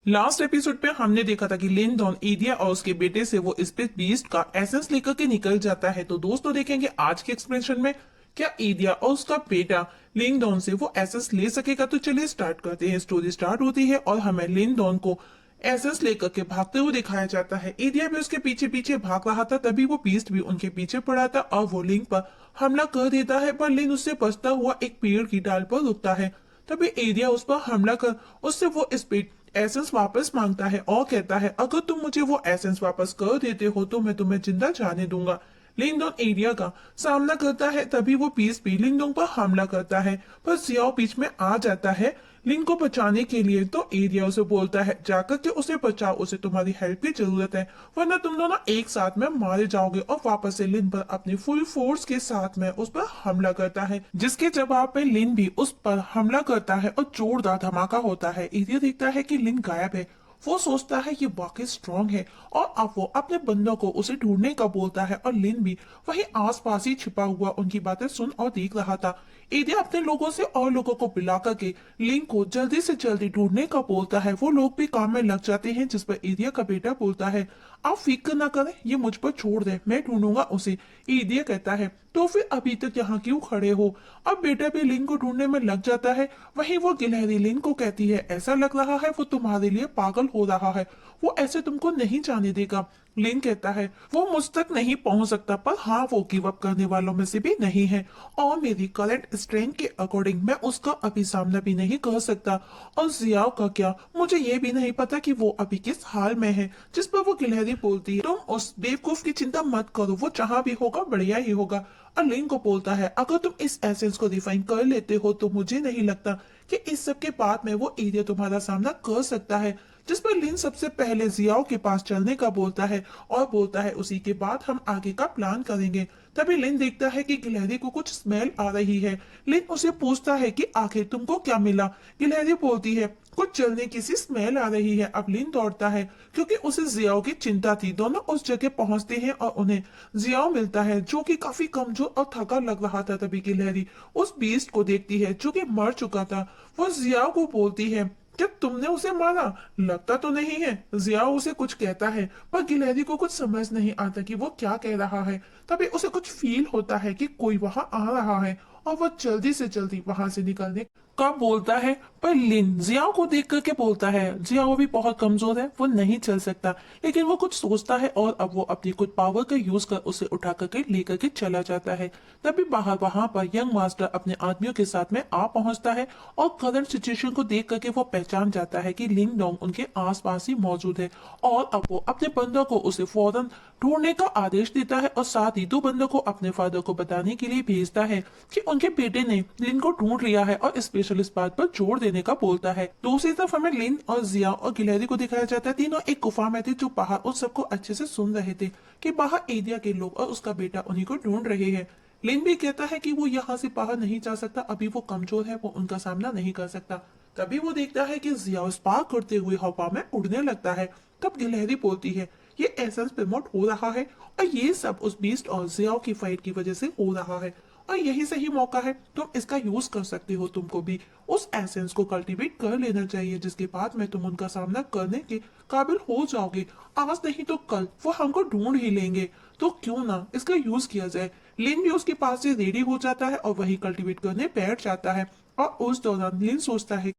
Last episode में हमने देखा था कि लिन डॉन एडिया और उसके बेटे से वो स्पेस बीस्ट का एसेंस लेकर के निकल जाता है। तो दोस्तों देखेंगे आज के एक्सप्लेनेशन में क्या एडिया और उसका बेटा लिन डॉन से वो एसेंस ले सकेगा। तो चलिए स्टार्ट करते हैं। स्टोरी स्टार्ट होती है और हमें लिन डॉन को एसेंस लेकर के भागते हुए दिखाया जाता है। एडिया भी उसके पीछे पीछे भाग रहा था, तभी वो बीस्ट भी उनके पीछे पड़ा था और वो लिन पर हमला कर देता है, पर लिन उससे बचता हुआ एक पेड़ की डाल पर रुकता है। तभी एरिया उस पर हमला कर उससे वो स्पीड एसेंस वापस मांगता है और कहता है अगर तुम मुझे वो एसेंस वापस कर देते हो तो मैं तुम्हें जिंदा जाने दूंगा। लिंगडोंग एरिया का सामना करता है, तभी वो पीस भी लिंगडोंग पर हमला करता है, पर सियाओ बीच में आ जाता है लिंग को बचाने के लिए। तो एरिया उसे बोलता है जाकर के उसे बचाओ, उसे तुम्हारी हेल्प की जरूरत है, वरना तुम दोनों एक साथ में मारे जाओगे। और वापस से लिन पर अपनी फुल फोर्स के साथ में उस पर हमला करता है, जिसके जवाब में लिन भी उस पर हमला करता है और जोरदार धमाका होता है। एरिया देखता है कि लिन गायब है। वो सोचता है ये वाकई स्ट्रांग है और अब वो अपने बंदों को उसे ढूंढने का बोलता है, और लिन भी वही आसपास ही छिपा हुआ उनकी बातें सुन और देख रहा था। एडिया अपने लोगों से और लोगों को बुला करके लिंक को जल्दी से जल्दी ढूंढने का बोलता है। वो लोग भी काम में लग जाते हैं, जिस पर एडिया का बेटा बोलता है आप फिक्र ना करें, ये मुझ पर छोड़ दे, मैं ढूंढूंगा उसे। एडिया कहता है तो फिर अभी तक यहाँ क्यों खड़े हो। अब बेटा भी लिंक को ढूंढने में लग जाता है। वहीं वो गिलहरी लिंक को कहती है ऐसा लग रहा है वो तुम्हारे लिए पागल हो रहा है, वो ऐसे तुमको नहीं जाने देगा। लिंक कहता है वो मुझ तक नहीं पहुंच सकता, पर हाँ वो गिव अप करने वालों में से भी नहीं है, और मेरी करंट स्ट्रेंथ के अकॉर्डिंग मैं उसका अभी सामना भी नहीं कर सकता। और जियाओ का क्या, मुझे ये भी नहीं पता कि वो अभी किस हाल में है। जिस पर वो गिलहरी बोलती है तुम उस बेवकूफ की चिंता मत करो, वो जहां भी होगा बढ़िया ही होगा। और लिंक को बोलता है अगर तुम इस एसेंस को रिफाइन कर लेते हो तो मुझे नहीं लगता कि इस सब के बाद में वो एरिया तुम्हारा सामना कर सकता है। जिस पर लिन सबसे पहले जियाओ के पास चलने का बोलता है और बोलता है उसी के बाद हम आगे का प्लान करेंगे। तभी लिन देखता है कि गिलहरी को कुछ स्मेल आ रही है। लिन उसे पूछता है कि आखिर तुमको क्या मिला। गिलहरी बोलती है कुछ जलने की सी स्मेल आ रही है। अब लिन दौड़ता है क्योंकि उसे जियाओ की चिंता थी। दोनों उस जगह पहुंचते हैं और उन्हें जियाओ मिलता है जो कि काफी कमजोर और थका लग रहा था। तभी गिलहरी उस बीस्ट को देखती है जो कि मर चुका था। वो जियाओ को बोलती है क्या तुमने उसे मारा, लगता तो नहीं है। जियाओ उसे कुछ कहता है, पर गिलहरी को कुछ समझ नहीं आता कि वो क्या कह रहा है। तभी उसे कुछ फील होता है कि कोई वहां आ रहा है और वो जल्दी से जल्दी वहां से निकलने का बोलता है। पर लिन जियाओ को देख करके बोलता है जियाओ भी बहुत कमजोर है, वो नहीं चल सकता। लेकिन वो कुछ सोचता है और अब वो अपनी कुछ पावर का यूज कर उसे उठा करके लेकर के चला जाता है। तभी बाहर वहां पर यंग मास्टर अपने आदमियों के साथ में आ पहुंचता है और करंट सिचुएशन को देख करके वो पहचान जाता है कि लिंग डोंग उनके आसपास ही मौजूद है। और अब वो अपने बंदों को उसे फौरन ढूंढने का आदेश देता है और साथ ही दो बंदों को अपने फादर को बताने के लिए भेजता है कि उनके बेटे ने लिन को ढूंढ लिया है, और स्पेशल इस बात पर जोर देने का बोलता है। दूसरी तरफ हमें लिन और जिया और गिलहरी को दिखाया जाता है। तीनों एक गुफा में थे जो बाहर उन सबको अच्छे से सुन रहे थे कि बाहर एरिया के लोग और उसका बेटा उन्हीं को ढूंढ रहे हैं। लिन भी कहता है कि वो यहाँ से बाहर नहीं जा सकता, अभी वो कमजोर है, वो उनका सामना नहीं कर सकता। तभी वो देखता है कि जिया स्पार्क करते हुए हवा में उड़ने लगता है। तब गिलहरी बोलती है ये एसेंस प्रमोट हो रहा है और ये सब उस बीस्ट और जियाओ की फाइट की वजह से हो रहा है, और यही सही मौका है, तुम इसका यूज कर सकते हो। तुमको भी उस एसेंस को कल्टीवेट कर लेना चाहिए, जिसके बाद में तुम उनका सामना करने के काबिल हो जाओगे। आज नहीं तो कल वो हमको ढूंढ ही लेंगे, तो क्यों ना इसका यूज किया जाए। लिन भी उसके पास से रेडी हो जाता है और वही कल्टीवेट करने बैठ जाता है। और उस दौरान लिन सोचता है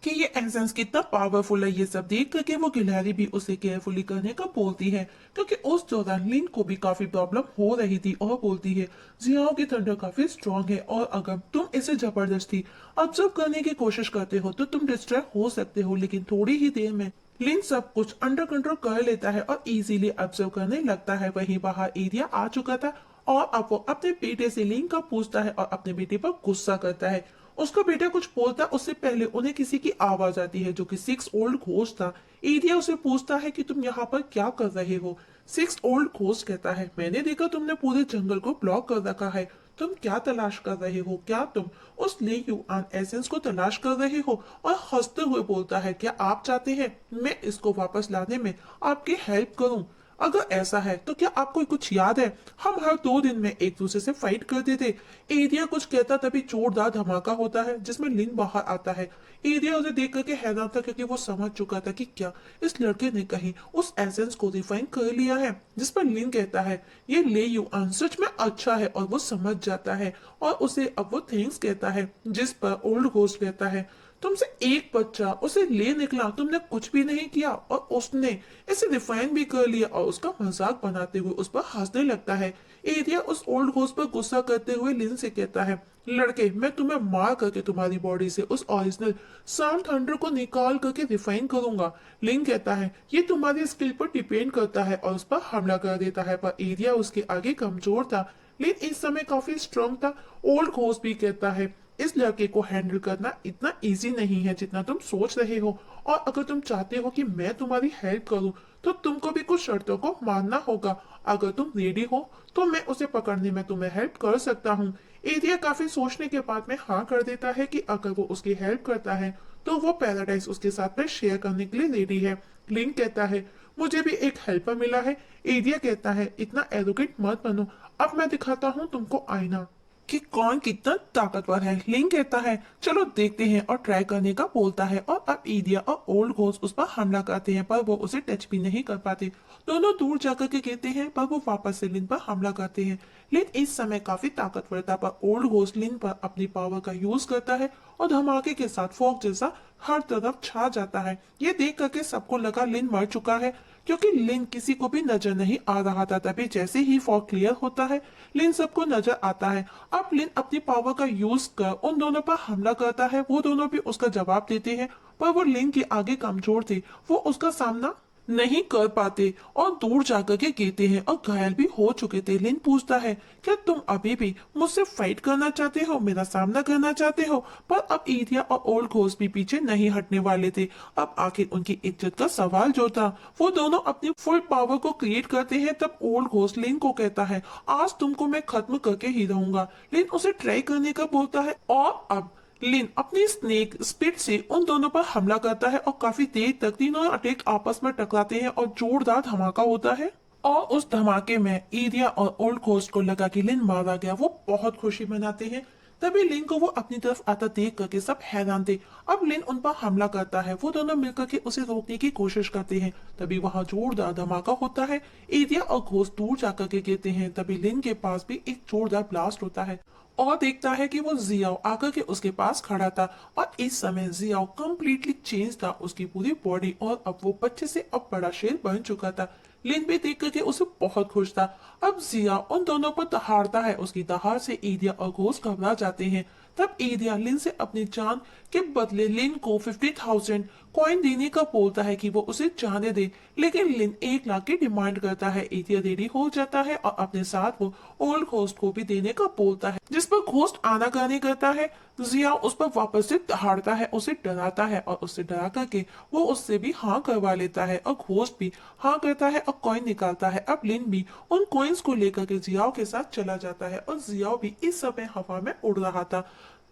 कि ये एसेंस कितना पावरफुल है। ये सब देख करके वो गिलहरी भी उसे केयरफुली करने का बोलती है, क्योंकि उस दौरान लिन को भी काफी प्रॉब्लम हो रही थी। और बोलती है जियाओ की थंडर काफी स्ट्रांग है और अगर तुम इसे जबरदस्ती ऑब्जर्व करने की कोशिश करते हो तो तुम डिस्ट्रैक्ट हो सकते हो। लेकिन थोड़ी ही देर में लिन सब कुछ अंडर कंट्रोल कर लेता है और इजीली ऑब्जर्व करने लगता है। वहीं बाहर एरिया आ चुका था और अब वो अपने बेटे से लिन का पूछता है और अपने बेटे पर गुस्सा करता है। उसका बेटा कुछ बोलता उससे पहले उन्हें किसी की आवाज आती है जो कि सिक्स ओल्ड घोस्ट था। एरिया उसे पूछता है कि तुम यहाँ पर क्या कर रहे हो। सिक्स ओल्ड घोस्ट कहता है मैंने देखा तुमने पूरे जंगल को ब्लॉक कर रखा है, तुम क्या तलाश कर रहे हो, क्या तुम उस ले यू आन एसेंस को तलाश कर रहे हो। और हंसते हुए बोलता है क्या आप चाहते हैं मैं इसको वापस लाने में आपकी हेल्प करूं। अगर ऐसा है तो क्या आपको कुछ याद है, हम हर 2 दिन में एक दूसरे से फाइट करते थे। एरिया कुछ कहता तभी जोरदार धमाका होता है जिसमें लिन बाहर आता है। एरिया उसे देख करके हैरान था क्योंकि वो समझ चुका था कि क्या इस लड़के ने कहीं उस एसेंस को रिफाइन कर लिया है। जिस पर लिन कहता है ये ले यू सच में अच्छा है, और वो समझ जाता है और उसे अब वो थैंक्स कहता है। जिस पर ओल्ड घोस्ट कहता है तुमसे एक बच्चा उसे ले निकला, तुमने कुछ भी नहीं किया और उसने इसे रिफाइन भी कर लिया, और उसका मजाक बनाते हुए उस पर हंसने लगता है। एरिया उस ओल्ड घोस्ट पर गुस्सा करते हुए लिन से कहता है लड़के, मैं तुम्हें मार करके तुम्हारी बॉडी से उस ओरिजिनल साउंड थंडर को निकाल करके रिफाइन करूंगा। लिन कहता है ये तुम्हारी स्किल पर डिपेंड करता है, और उस पर हमला कर देता है, पर एरिया उसके आगे कमजोर था। लिन इस समय काफी स्ट्रांग था। ओल्ड घोस्ट भी कहता है इस लड़के को हैंडल करना इतना इजी नहीं है जितना तुम सोच रहे हो, और अगर तुम चाहते हो कि मैं तुम्हारी हेल्प करूं तो तुमको भी कुछ शर्तों को मानना होगा। अगर तुम रेडी हो तो मैं उसे पकड़ने में तुम्हें हेल्प कर सकता हूँ। एरिया काफी सोचने के बाद में हाँ कर देता है कि अगर वो उसकी हेल्प करता है तो वो पैराडाइज उसके साथ में शेयर करने के लिए रेडी है। लिंक कहता है मुझे भी एक हेल्पर मिला है। एरिया कहता है इतना एरोगेंट मत बनो, अब मैं दिखाता हूँ तुमको आईना कि कौन कितना ताकतवर है। लिंक कहता है चलो देखते हैं, और ट्राई करने का बोलता है, और अब एरिया और ओल्ड घोस्ट उस पर हमला करते हैं पर वो उसे टच भी नहीं कर पाते। दोनों दूर जाकर के गिरते हैं पर वो वापस से लिन पर हमला करते हैं। लिन इस समय काफी ताकतवर था पर ओल्ड घोस्ट लिन पर अपनी पावर का यूज करता है और धमाके के साथ फॉग जैसा हर तरफ छा जाता है। ये देख करके सबको लगा लिन मर चुका है क्योंकि लिन किसी को भी नजर नहीं आ रहा था। तभी जैसे ही फॉग क्लियर होता है लिन सबको नजर आता है। अब लिन अपनी पावर का यूज कर उन दोनों पर हमला करता है। वो दोनों भी उसका जवाब देते हैं पर वो लिन के आगे कमजोर थे, वो उसका सामना नहीं कर पाते और दूर जाकर के गिरते हैं और घायल भी हो चुके थे। लिन पूछता है क्या तुम अभी भी मुझसे फाइट करना चाहते हो, मेरा सामना करना चाहते हो? पर अब एरिया और ओल्ड घोस्ट भी पीछे नहीं हटने वाले थे। अब आखिर उनकी इज्जत का सवाल जो था, वो दोनों अपनी फुल पावर को क्रिएट करते हैं। तब ओल्ड घोस्ट लिन को कहता है आज तुमको मैं खत्म करके ही रहूंगा। लिन उसे ट्राई करने का बोलता है और अब लिन अपनी स्नेक स्पीड से उन दोनों पर हमला करता है और काफी देर तक तीनों अटैक आपस में टकराते हैं और जोरदार धमाका होता है। और उस धमाके में एरिया और ओल्ड घोस्ट को लगा कि लिन मारा गया। वो बहुत खुशी मनाते हैं। तभी लिन को वो अपनी तरफ आता देख करके सब हैरान थे। अब लिन उन पर हमला करता है। वो दोनों मिलकर के उसे रोकने की कोशिश करते हैं। तभी वहां जोरदार धमाका होता है। एरिया और घोस्ट दूर जाकर के गिरते हैं। तभी लिन के पास भी एक जोरदार ब्लास्ट होता है और देखता है कि वो जियाओ आकर के उसके पास खड़ा था, और इस समय जियाओ कम्प्लीटली चेंज था, उसकी पूरी बॉडी, और अब वो बच्चे से अब बड़ा शेर बन चुका था। लिन भी देख करके उसे बहुत खुश था। अब जिया उन दोनों पर दहाड़ता है। उसकी दहाड़ से एरिया और घोस्ट घबरा जाते हैं। तब एरिया लिन से अपनी जान के बदले लिन को 50,000 कॉइन देने का बोलता है कि वो उसे जाने दे, लेकिन लिन 1 लाख की डिमांड करता है। एरिया रेडी हो जाता है और अपने साथ वो ओल्ड घोस्ट को भी देने का बोलता है, जिस पर घोस्ट आनाकानी करता है। जिया उस पर वापस से दहाड़ता है, उसे डराता है और उससे डरा करके वो उससे भी हाँ करवा लेता है और घोस्ट भी हाँ करता है और कॉइन निकालता है। अब लिन भी उन कॉइन्स को लेकर के जियाओ के साथ चला जाता है और जियाओ भी इस समय हवा में उड़ रहा था।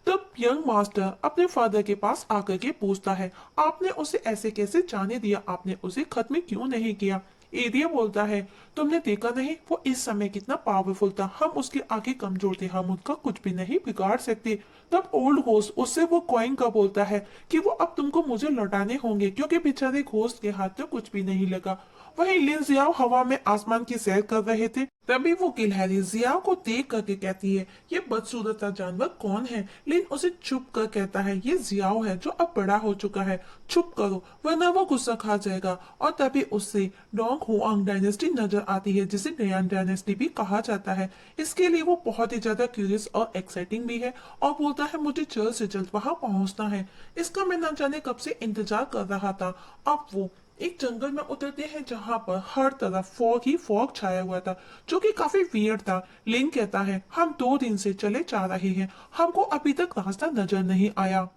तब यंग मास्टर अपने फादर के पास आकर के पूछता है आपने उसे ऐसे कैसे जाने दिया, आपने उसे खत्म क्यों नहीं किया? एरिया बोलता है तुमने देखा नहीं वो इस समय कितना पावरफुल था, हम उसके आगे कमजोर थे, हम उसका कुछ भी नहीं बिगाड़ सकते। तब ओल्ड घोस्ट उससे वो कॉइन का बोलता है कि वो अब तुमको मुझे लौटाने होंगे क्योंकि बेचारे घोस्ट के हाथ में कुछ भी नहीं लगा। वहीं लिन जियाओ हवा में आसमान की सैर कर रहे थे। तभी वो गिलहरी जियाओ को देख करके कहती है ये बदसूरत सा जानवर कौन है? लिन उसे चुप कर कहता है ये जियाओ है जो अब बड़ा हो चुका है, चुप करो वरना वो गुस्सा खा जाएगा। और तभी उससे डोंग हुआंग डायनेस्टी नजर आती है जिसे नयान डायनेस्टी भी कहा जाता है। इसके लिए वो बहुत ही ज्यादा क्यूरियस और एक्साइटिंग भी है और बोलता है मुझे जल्द से जल्द वहां पहुंचना है। इसका मैं न जाने कब से इंतजार कर रहा था। अब वो एक जंगल में उतरते हैं जहां पर हर तरफ फॉग ही फॉग छाया हुआ था जो कि काफी वियर्ड था। लिन कहता है हम 2 दिन से चले जा रहे हैं, हमको अभी तक रास्ता नजर नहीं आया।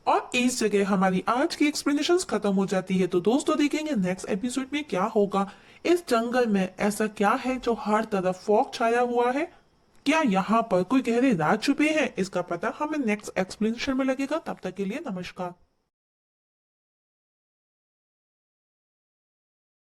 और इस जगह हमारी आज की एक्सप्लेनेशन खत्म हो जाती है। तो दोस्तों देखेंगे नेक्स्ट एपिसोड में क्या होगा। इस जंगल में ऐसा क्या है जो हर तरफ फॉग छाया हुआ है? क्या यहाँ पर कोई गहरे राज छुपे हैं? इसका पता हमें नेक्स्ट एक्सप्लेनेशन में लगेगा। तब तक के लिए नमस्कार।